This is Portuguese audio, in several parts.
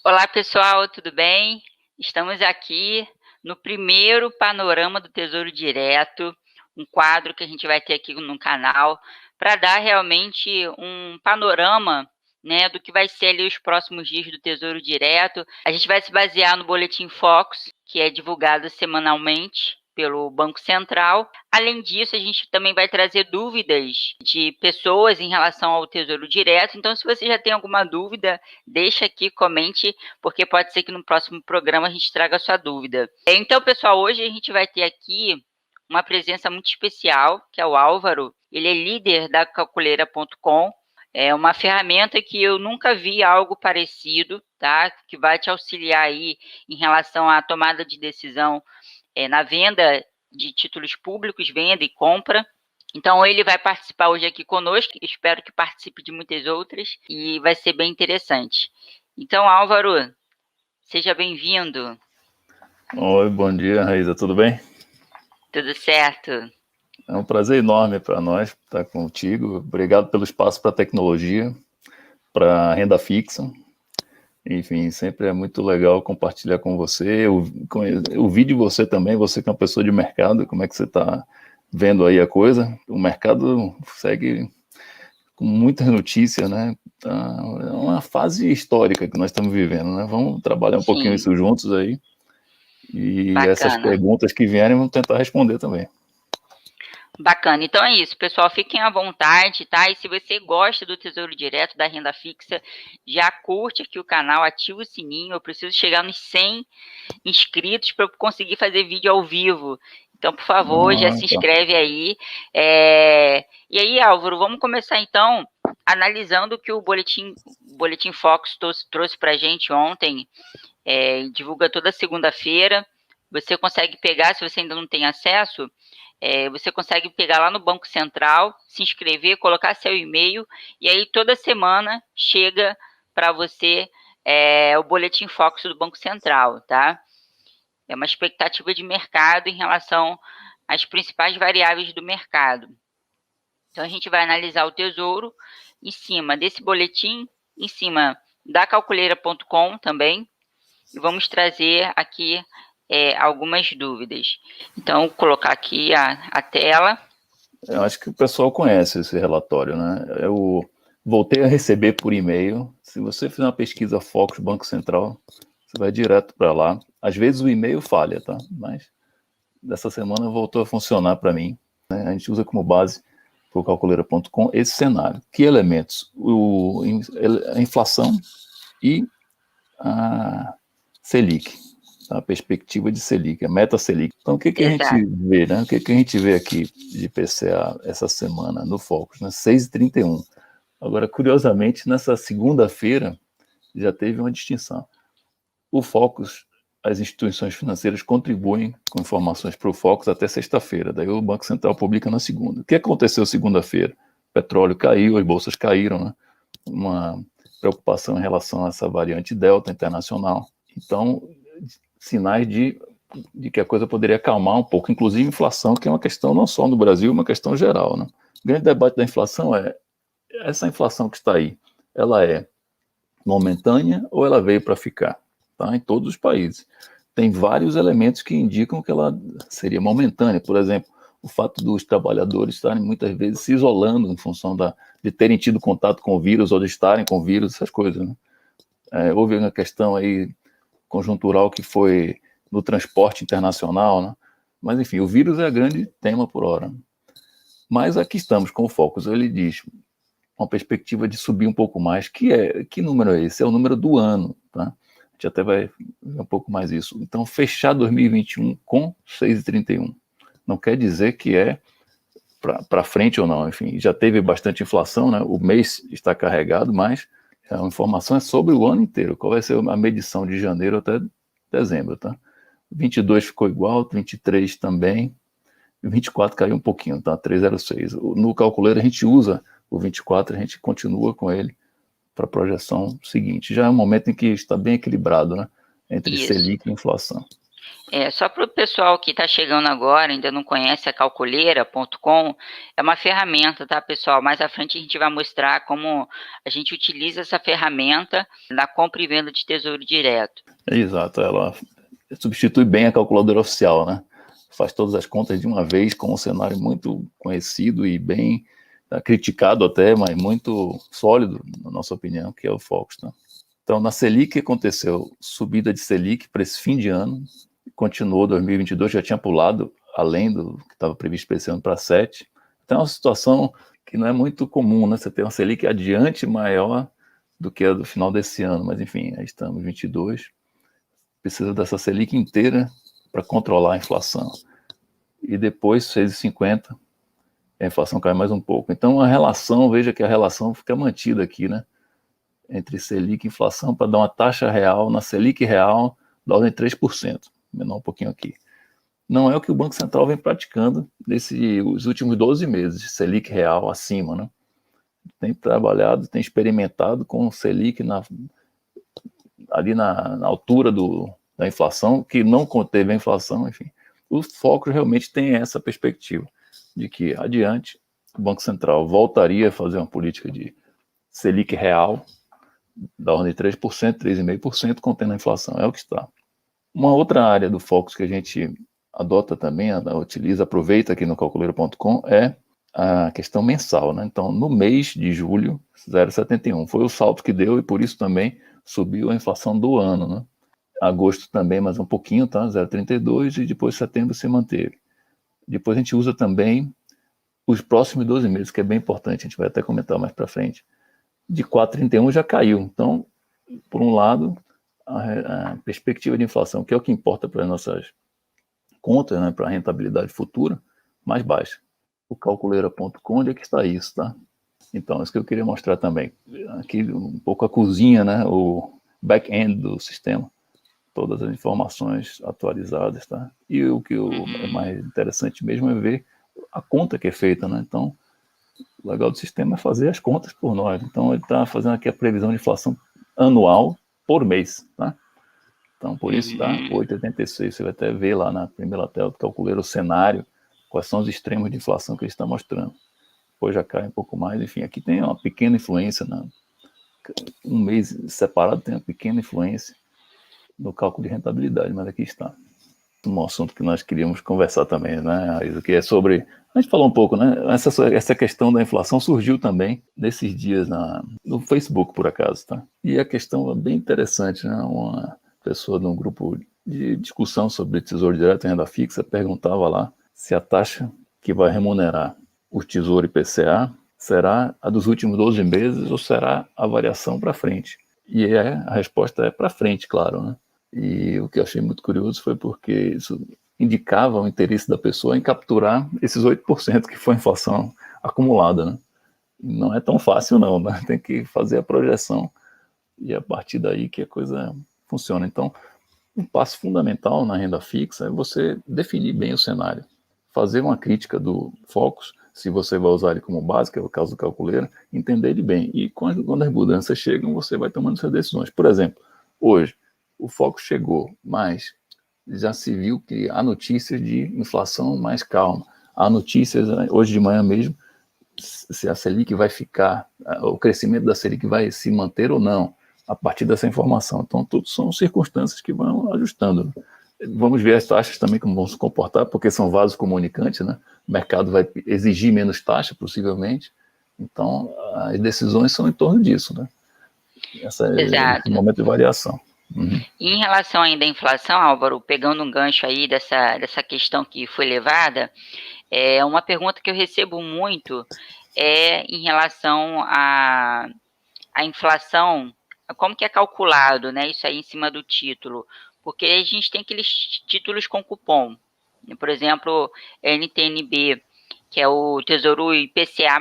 Olá, pessoal, tudo bem? Estamos aqui no primeiro panorama do Tesouro Direto, um quadro que a gente vai ter aqui no canal, para dar realmente um panorama, né, do que vai ser ali os próximos dias do Tesouro Direto. A gente vai se basear no Boletim Focus, que é divulgado semanalmente pelo Banco Central. Além disso, a gente também vai trazer dúvidas de pessoas em relação ao Tesouro Direto. Então, se você já tem alguma dúvida, deixa aqui, comente, porque pode ser que no próximo programa a gente traga a sua dúvida. Então, pessoal, hoje a gente vai ter aqui uma presença muito especial, que é o Álvaro. Ele é líder da calculeira.com. É uma ferramenta que eu nunca vi algo parecido, tá? Que vai te auxiliar aí em relação à tomada de decisão na venda de títulos públicos, venda e compra. Então, ele vai participar hoje aqui conosco, espero que participe de muitas outras, e vai ser bem interessante. Então, Álvaro, seja bem-vindo. Oi, bom dia, Raíza, tudo bem? Tudo certo? É um prazer enorme para nós estar contigo. Obrigado pelo espaço para tecnologia, para renda fixa. Enfim, sempre é muito legal compartilhar com você. Eu vi de você também, você que é uma pessoa de mercado, como é que você está vendo aí a coisa? O mercado segue com muitas notícias, né? Tá, é uma fase histórica que nós estamos vivendo, né? Vamos trabalhar um pouquinho Sim, isso juntos aí. E essas bacana. perguntas que vierem, vamos tentar responder também. Bacana. Então é isso, pessoal. Fiquem à vontade, tá? E se você gosta do Tesouro Direto, da renda fixa, já curte aqui o canal, ativa o sininho. Eu preciso chegar nos 100 inscritos para eu conseguir fazer vídeo ao vivo. Então, por favor, já se Tá. inscreve aí. E aí, Álvaro, vamos começar então analisando o que o Boletim Focus trouxe para a gente ontem. Divulga toda segunda-feira. Você consegue pegar, se você ainda não tem acesso, você consegue pegar lá no Banco Central, se inscrever, colocar seu e-mail, e aí toda semana chega para você o Boletim Focus do Banco Central, tá? É uma expectativa de mercado em relação às principais variáveis do mercado. Então, a gente vai analisar o Tesouro em cima desse boletim, em cima da calculeira.com também, e vamos trazer aqui algumas dúvidas. Então, vou colocar aqui a tela. Eu acho que o pessoal conhece esse relatório, né? Eu voltei a receber por e-mail. Se você fizer uma pesquisa Focus Banco Central, você vai direto para lá. Às vezes o e-mail falha, tá? Mas dessa semana voltou a funcionar para mim. Né? A gente usa como base para o calculeira.com esse cenário. Que elementos? A inflação e a Selic. A perspectiva de Selic, a meta Selic. Então, o que a gente Exato. vê, né? O que a gente vê aqui de PCA essa semana no Focus, né? 6,31. Agora, curiosamente, nessa segunda-feira já teve uma distinção. O Focus, as instituições financeiras contribuem com informações para o Focus até sexta-feira. Daí o Banco Central publica na segunda. O que aconteceu segunda-feira? O petróleo caiu, as bolsas caíram, né? Uma preocupação em relação a essa variante Delta internacional. Então, sinais de que a coisa poderia acalmar um pouco, inclusive inflação, que é uma questão não só no Brasil, uma questão geral. Né? O grande debate da inflação é, essa inflação que está aí, ela é momentânea ou ela veio para ficar? Tá? Em todos os países. Tem vários elementos que indicam que ela seria momentânea. Por exemplo, o fato dos trabalhadores estarem muitas vezes se isolando em função de terem tido contato com o vírus ou de estarem com o vírus, essas coisas. Né? Houve uma questão aí conjuntural que foi no transporte internacional, né? Mas enfim, o vírus é grande tema por hora. Mas aqui estamos com o Focus, ele diz uma perspectiva de subir um pouco mais, que número é esse? É o número do ano, tá? A gente até vai ver um pouco mais isso. Então, fechar 2021 com 6,31. Não quer dizer que é para frente ou não, enfim, já teve bastante inflação, né? O mês está carregado, mas a informação é sobre o ano inteiro. Qual vai ser a medição de janeiro até dezembro, tá? 22 ficou igual, 23 também, 24 caiu um pouquinho, tá? 306. No calculador a gente usa o 24, a gente continua com ele para a projeção seguinte. Já é um momento em que está bem equilibrado, né? Entre Isso. Selic e inflação. Só para o pessoal que está chegando agora, ainda não conhece a calculeira.com, é uma ferramenta, tá, pessoal? Mais à frente a gente vai mostrar como a gente utiliza essa ferramenta na compra e venda de tesouro direto. Exato, ela substitui bem a calculadora oficial, né? Faz todas as contas de uma vez com um cenário muito conhecido e bem criticado até, mas muito sólido, na nossa opinião, que é o Focus, né? Então, na Selic aconteceu subida de Selic para esse fim de ano, continuou 2022, já tinha pulado além do que estava previsto para esse ano para 7. Então, é uma situação que não é muito comum, né? Você ter uma Selic adiante maior do que a do final desse ano, mas enfim, aí estamos em 22, precisa dessa Selic inteira para controlar a inflação. E depois, 6,50, a inflação cai mais um pouco. Então, a relação, veja que a relação fica mantida aqui, né? Entre Selic e inflação, para dar uma taxa real, na Selic real, da ordem de 3%, menor um pouquinho aqui. Não é o que o Banco Central vem praticando nesses últimos 12 meses, Selic real acima, né? Tem trabalhado, tem experimentado com Selic ali na altura da inflação, que não conteve a inflação, enfim. O foco realmente tem essa perspectiva de que adiante o Banco Central voltaria a fazer uma política de Selic real, da ordem de 3%, 3,5%, contendo a inflação. É o que está. Uma outra área do Focus que a gente adota também, utiliza, aproveita aqui no calculeiro.com, é a questão mensal, né? Então, no mês de julho, 0,71 foi o salto que deu e por isso também subiu a inflação do ano, né? Agosto também mais um pouquinho, tá? 0,32 e depois setembro se manteve. Depois a gente usa também os próximos 12 meses, que é bem importante, a gente vai até comentar mais para frente. De 4,31 já caiu. Então, por um lado, a perspectiva de inflação, que é o que importa para as nossas contas, né, para a rentabilidade futura, mais baixa. O calculeira.com, onde é que está isso, tá? Então, isso que eu queria mostrar também. Aqui um pouco a cozinha, né, o back-end do sistema, todas as informações atualizadas, tá? E o que é mais interessante mesmo é ver a conta que é feita, né? Então, o legal do sistema é fazer as contas por nós. Então, ele está fazendo aqui a previsão de inflação anual por mês, tá? Então, por isso dá 8,86. Você vai até ver lá na primeira tela do calculeiro o cenário, quais são os extremos de inflação que ele está mostrando. Depois já cai um pouco mais. Enfim, aqui tem uma pequena influência, um mês separado tem uma pequena influência no cálculo de rentabilidade, mas aqui está. Um assunto que nós queríamos conversar também, né, Raíssa, que é sobre... A gente falou um pouco, né? Essa questão da inflação surgiu também nesses dias no Facebook, por acaso, tá? E a questão é bem interessante, né? Uma pessoa de um grupo de discussão sobre tesouro direto e renda fixa perguntava lá se a taxa que vai remunerar o tesouro IPCA será a dos últimos 12 meses ou será a variação para frente. E a resposta é para frente, claro, né? E o que eu achei muito curioso foi porque isso indicava o interesse da pessoa em capturar esses 8% que foi a inflação acumulada, né? Não é tão fácil não, né? Tem que fazer a projeção e a partir daí que a coisa funciona. Então, um passo fundamental na renda fixa é você definir bem o cenário, fazer uma crítica do Focus, se você vai usar ele como base, que é o caso do calculeiro, entender ele bem. E quando as mudanças chegam, você vai tomando suas decisões. Por exemplo, hoje, o Focus chegou, mas já se viu que há notícias de inflação mais calma. Há notícias, hoje de manhã mesmo, se a Selic vai ficar, o crescimento da Selic vai se manter ou não, a partir dessa informação. Então, tudo são circunstâncias que vão ajustando. Vamos ver as taxas também como vão se comportar, porque são vasos comunicantes, né? O mercado vai exigir menos taxa, possivelmente. Então, as decisões são em torno disso, né? Esse momento de variação. Uhum. E em relação ainda à inflação, Álvaro, pegando um gancho aí dessa questão que foi levada, uma pergunta que eu recebo muito é em relação à inflação, como que é calculado, né, isso aí em cima do título, porque a gente tem aqueles títulos com cupom, por exemplo, NTNB, que é o Tesouro IPCA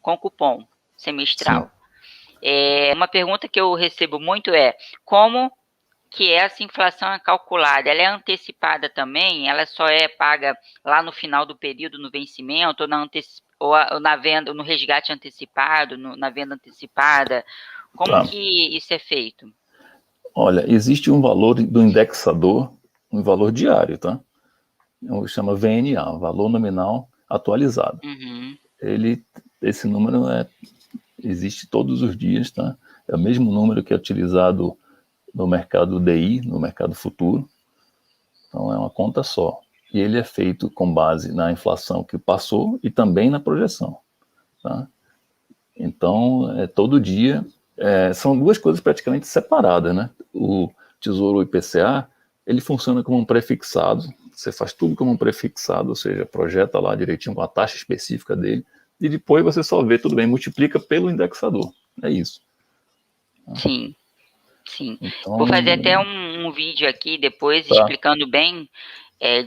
com cupom semestral. Uma pergunta que eu recebo muito é como que essa inflação é calculada? Ela é antecipada também? Ela só é paga lá no final do período, no vencimento, ou na venda, no resgate antecipado, na venda antecipada? Como que isso é feito? Olha, existe um valor do indexador um valor diário, tá? Chama VNA, valor nominal atualizado. Uhum. Esse número existe todos os dias, tá? É o mesmo número que é utilizado no mercado DI, no mercado futuro. Então é uma conta só. E ele é feito com base na inflação que passou e também na projeção, tá? Então, todo dia, são duas coisas praticamente separadas, né? O Tesouro IPCA, ele funciona como um prefixado, você faz tudo como um prefixado, ou seja, projeta lá direitinho com a taxa específica dele, e depois você só vê, tudo bem, multiplica pelo indexador, é isso. Sim, sim. Vou fazer Então, até um vídeo aqui depois tá. explicando bem,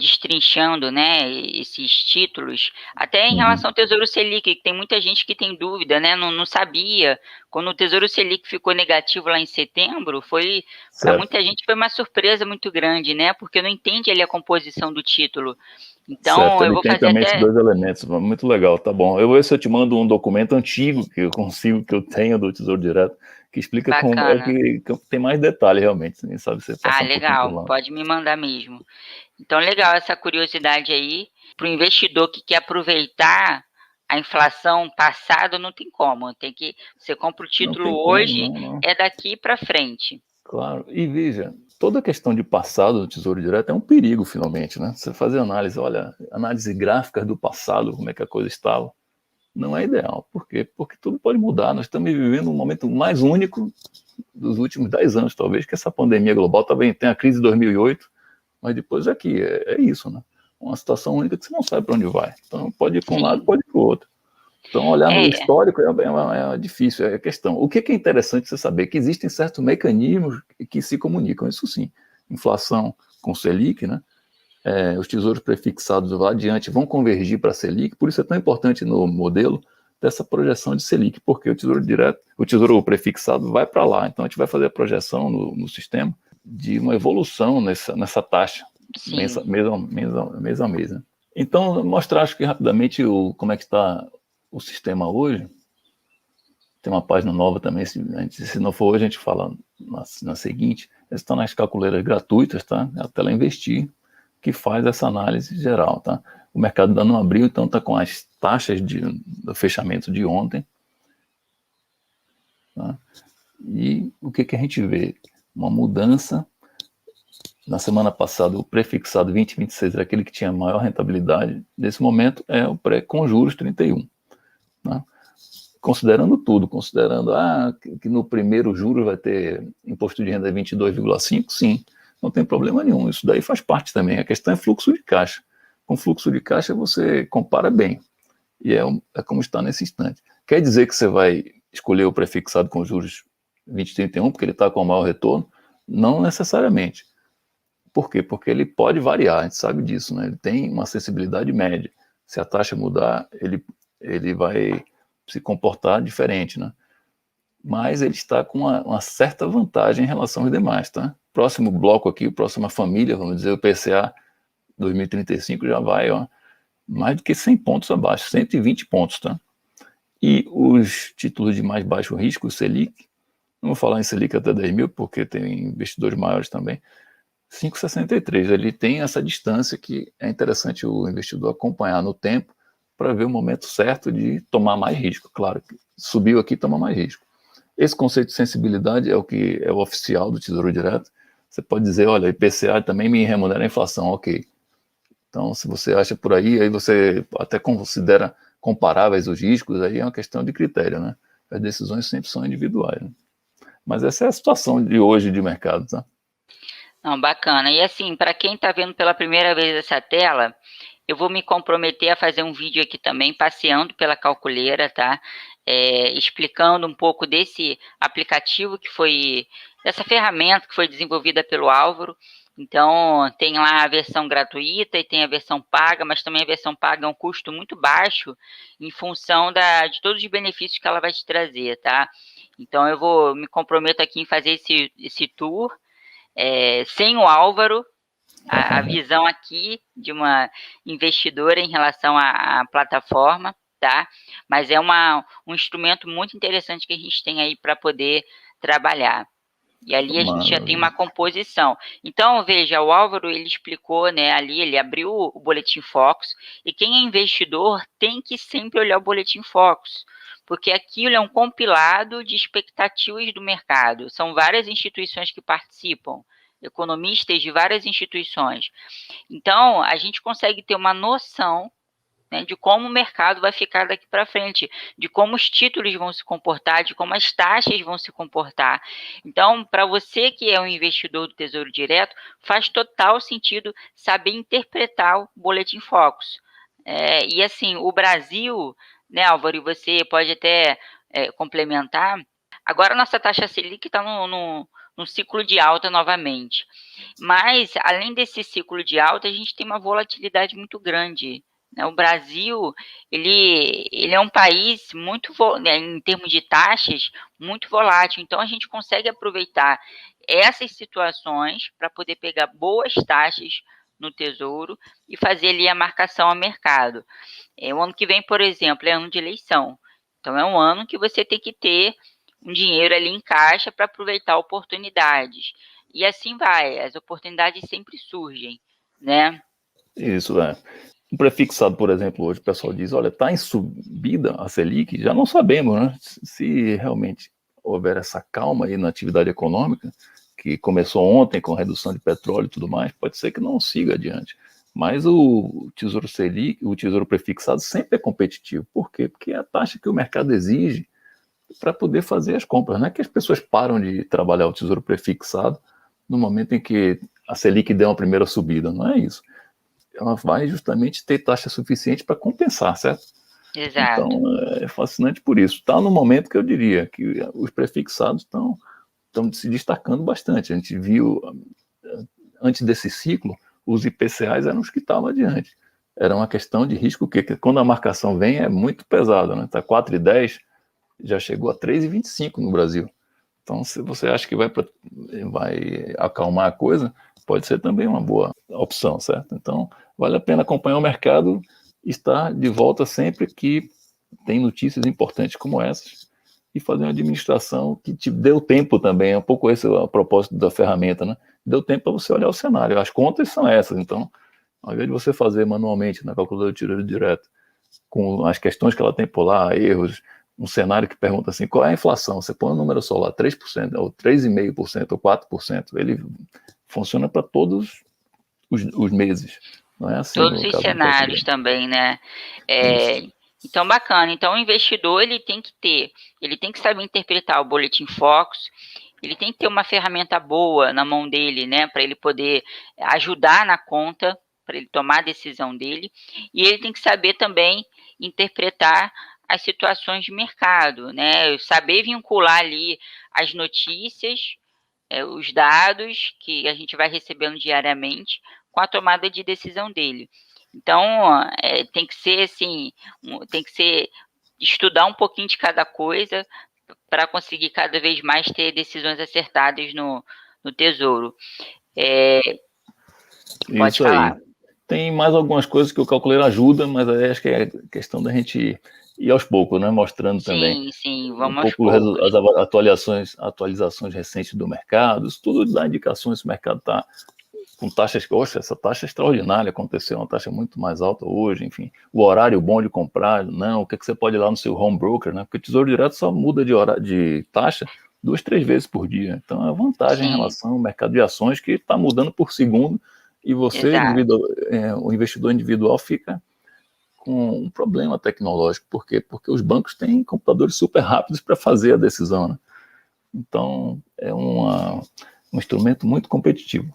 destrinchando, né, esses títulos, até em Uhum. relação ao Tesouro Selic, que tem muita gente que tem dúvida, né, não sabia. Quando o Tesouro Selic ficou negativo lá em setembro, para Certo. muita gente foi uma surpresa muito grande, né, porque não entende ali a composição do título. Certo, Então, eu ele vou tem fazer também esses até dois elementos, muito legal, tá bom. Eu vou ver se eu te mando um documento antigo que eu consigo, que eu tenho do Tesouro Direto, que explica como bacana. que tem mais detalhe realmente, quem sabe você Ah, passar um pouquinho por legal, lá. pode me mandar mesmo. Então, legal essa curiosidade aí. Para o investidor que quer aproveitar a inflação passada, não tem como. Você compra o Não título tem como, hoje, não, não. é daqui para frente. Claro. E veja, toda a questão de passado do Tesouro Direto é um perigo, finalmente, né? Você fazer análise, olha, análise gráfica do passado, como é que a coisa estava, não é ideal. Por quê? Porque tudo pode mudar. Nós estamos vivendo um momento mais único dos últimos 10 anos, talvez, que essa pandemia global também tem a crise de 2008, mas depois aqui, é isso, né? Uma situação única que você não sabe para onde vai. Então, pode ir para um lado, Sim. pode ir para o outro. Então, olhar no É, histórico é difícil, é questão. O que é interessante você saber? Que existem certos mecanismos que se comunicam, isso sim. Inflação com Selic, né? Os tesouros prefixados lá adiante vão convergir para a Selic, por isso é tão importante no modelo dessa projeção de Selic, porque o tesouro direto, o tesouro prefixado vai para lá, então a gente vai fazer a projeção no sistema de uma evolução nessa taxa, mês, sim. mês a mês. Né? Então, mostrar acho que rapidamente como é que está o sistema hoje. Tem uma página nova também, se não for hoje, a gente fala na seguinte. Estão nas calculadeiras gratuitas, tá? A Tela Investir, que faz essa análise geral, tá? O mercado ainda não abriu, então está com as taxas do fechamento de ontem. Tá? E o que a gente vê? Uma mudança. Na semana passada, o prefixado 2026 era aquele que tinha maior rentabilidade. Nesse momento, é o pré com juros 31. Né? Considerando tudo, considerando que no primeiro juro vai ter imposto de renda 22,5, sim, não tem problema nenhum. Isso daí faz parte também. A questão é fluxo de caixa. Com fluxo de caixa você compara bem. E é como está nesse instante. Quer dizer que você vai escolher o prefixado com juros 2031 porque ele está com o maior retorno? Não necessariamente. Por quê? Porque ele pode variar, a gente sabe disso, né? Ele tem uma acessibilidade média. Se a taxa mudar, ele vai se comportar diferente, né? Mas ele está com uma certa vantagem em relação aos demais, tá? Próximo bloco aqui, próxima família, vamos dizer, o PCA 2035 já vai, ó, mais do que 100 pontos abaixo, 120 pontos, tá? E os títulos de mais baixo risco, o Selic, não vou falar em Selic até 10 mil, porque tem investidores maiores também, 5,63. Ele tem essa distância que é interessante o investidor acompanhar no tempo para ver o momento certo de tomar mais risco. Claro, subiu aqui, toma mais risco. Esse conceito de sensibilidade é o que é o oficial do Tesouro Direto. Você pode dizer, olha, IPCA também me remunera a inflação, ok. Então, se você acha por aí você até considera comparáveis os riscos, aí é uma questão de critério, né? As decisões sempre são individuais. Né? Mas essa é a situação de hoje de mercado, tá? Não, bacana. E assim, para quem está vendo pela primeira vez essa tela, eu vou me comprometer a fazer um vídeo aqui também, passeando pela calculeira, tá? Explicando um pouco desse aplicativo dessa ferramenta que foi desenvolvida pelo Álvaro. Então, tem lá a versão gratuita e tem a versão paga, mas também a versão paga é um custo muito baixo em função de todos os benefícios que ela vai te trazer, tá? Então, eu me comprometo aqui em fazer esse tour, sem o Álvaro, a visão aqui de uma investidora em relação à plataforma, tá? Mas é um instrumento muito interessante que a gente tem aí para poder trabalhar. E ali a gente já tem uma composição. Então, veja, o Álvaro, ele explicou, né, ali, ele abriu o Boletim Focus, e quem é investidor tem que sempre olhar o Boletim Focus, porque aquilo é um compilado de expectativas do mercado. São várias instituições que participam, economistas de várias instituições. Então, a gente consegue ter uma noção, né, de como o mercado vai ficar daqui para frente, de como os títulos vão se comportar, de como as taxas vão se comportar. Então, para você que é um investidor do Tesouro Direto, faz total sentido saber interpretar o Boletim Focus. E assim, o Brasil, né, Álvaro, e você pode até complementar, agora a nossa taxa Selic está no ciclo de alta novamente. Mas, além desse ciclo de alta, a gente tem uma volatilidade muito grande, né? O Brasil, ele é um país muito, né, em termos de taxas, muito volátil. Então, a gente consegue aproveitar essas situações para poder pegar boas taxas no Tesouro e fazer ali a marcação ao mercado. O ano que vem, por exemplo, é ano de eleição. Então, é um ano que você tem que ter um dinheiro ali em caixa para aproveitar oportunidades. E assim vai, as oportunidades sempre surgem, né? Isso, é. O prefixado, por exemplo, hoje o pessoal diz, olha, está em subida a Selic, já não sabemos, né? Se realmente houver essa calma aí na atividade econômica, que começou ontem com redução de petróleo e tudo mais, pode ser que não siga adiante. Mas o Tesouro Selic, o Tesouro Prefixado sempre é competitivo. Por quê? Porque é a taxa que o mercado exige para poder fazer as compras. Não é que as pessoas param de trabalhar o Tesouro Prefixado no momento em que a Selic deu uma primeira subida, não é isso. Ela vai justamente ter taxa suficiente para compensar, certo? Exato. Então, é fascinante por isso. Está no momento que eu diria que os prefixados estão se destacando bastante. A gente viu, antes desse ciclo, os IPCAs eram os que estavam adiante. Era uma questão de risco, que quando a marcação vem é muito pesada, né? Está 4,10, já chegou a 3,25 no Brasil. Então, se você acha que vai acalmar a coisa, pode ser também uma boa opção, certo? Então, vale a pena acompanhar o mercado e estar de volta sempre que tem notícias importantes como essas e fazer uma administração que te deu tempo também, é um pouco esse o propósito da ferramenta, né? Deu tempo para você olhar o cenário. As contas são essas, então, ao invés de você fazer manualmente na calculadora de tiro direto, com as questões que ela tem por lá, erros, um cenário que pergunta assim, qual é a inflação? Você põe um número só lá, 3%, ou 3,5%, ou 4%, ele funciona para todos os meses. Não é assim Todos no os caso do cenários brasileiro. também, né? Isso. Então, bacana. Então, o investidor, ele tem que saber interpretar o Boletim Focus, ele tem que ter uma ferramenta boa na mão dele, né, para ele poder ajudar na conta, para ele tomar a decisão dele, e ele tem que saber também interpretar as situações de mercado, né, saber vincular ali as notícias, os dados que a gente vai recebendo diariamente com a tomada de decisão dele. Então, tem que ser assim, tem que ser estudar um pouquinho de cada coisa para conseguir cada vez mais ter decisões acertadas no Tesouro. Pode Isso aí. falar. Tem mais algumas coisas que o calculeiro ajuda, mas aí acho que é questão da gente ir aos poucos, né? Mostrando também Sim, sim, um vamos aos pouco poucos. as atualizações recentes do mercado. Isso tudo dá indicações se o mercado está com taxas, poxa, essa taxa é extraordinária aconteceu, uma taxa muito mais alta hoje, enfim, o horário bom de comprar, não, o que, você pode ir lá no seu home broker, né? Porque o Tesouro Direto só muda de taxa 2, 3 vezes por dia. Então é vantagem em Sim, relação ao mercado de ações que está mudando por segundo e você, exato. o investidor individual, fica com um problema tecnológico. Por quê? Porque os bancos têm computadores super rápidos para fazer a decisão, né? Então é um instrumento muito competitivo.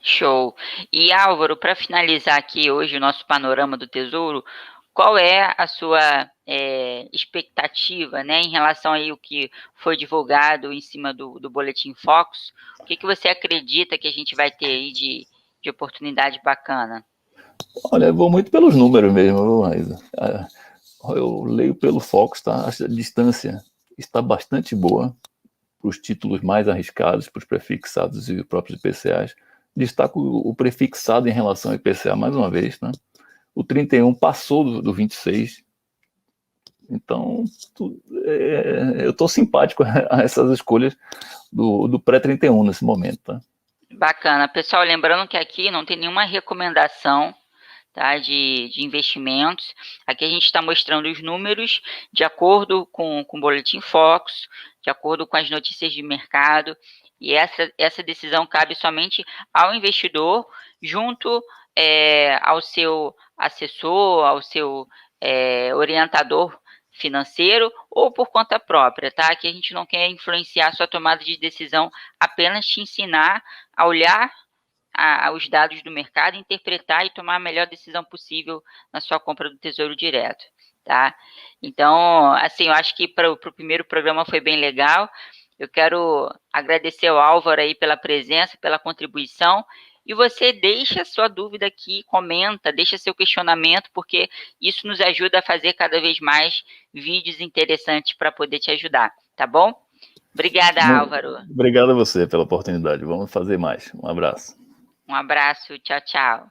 Show. E Álvaro, para finalizar aqui hoje o nosso panorama do Tesouro, qual é a sua expectativa, né, em relação aí ao que foi divulgado em cima do Boletim Focus? O que você acredita que a gente vai ter aí de oportunidade bacana? Olha, eu vou muito pelos números mesmo, mas eu leio pelo Focus, tá? A distância está bastante boa para os títulos mais arriscados, para os prefixados e os próprios IPCAs. Destaco o prefixado em relação ao IPCA mais uma vez, né? O 31 passou do 26, Então, eu estou simpático a essas escolhas do pré-31 nesse momento, tá? Bacana. Pessoal, lembrando que aqui não tem nenhuma recomendação, tá, de investimentos. Aqui a gente está mostrando os números de acordo com o Boletim Focus, de acordo com as notícias de mercado, e essa decisão cabe somente ao investidor, junto ao seu assessor, ao seu orientador financeiro, ou por conta própria, tá? Que a gente não quer influenciar a sua tomada de decisão, apenas te ensinar a olhar os dados do mercado, interpretar e tomar a melhor decisão possível na sua compra do Tesouro Direto, tá? Então, assim, eu acho que para o primeiro programa foi bem legal. Eu quero agradecer ao Álvaro aí pela presença, pela contribuição, e você deixa a sua dúvida aqui, comenta, deixa seu questionamento, porque isso nos ajuda a fazer cada vez mais vídeos interessantes para poder te ajudar, tá bom? Obrigada, Álvaro. Obrigado a você pela oportunidade. Vamos fazer mais. Um abraço. Um abraço, tchau, tchau.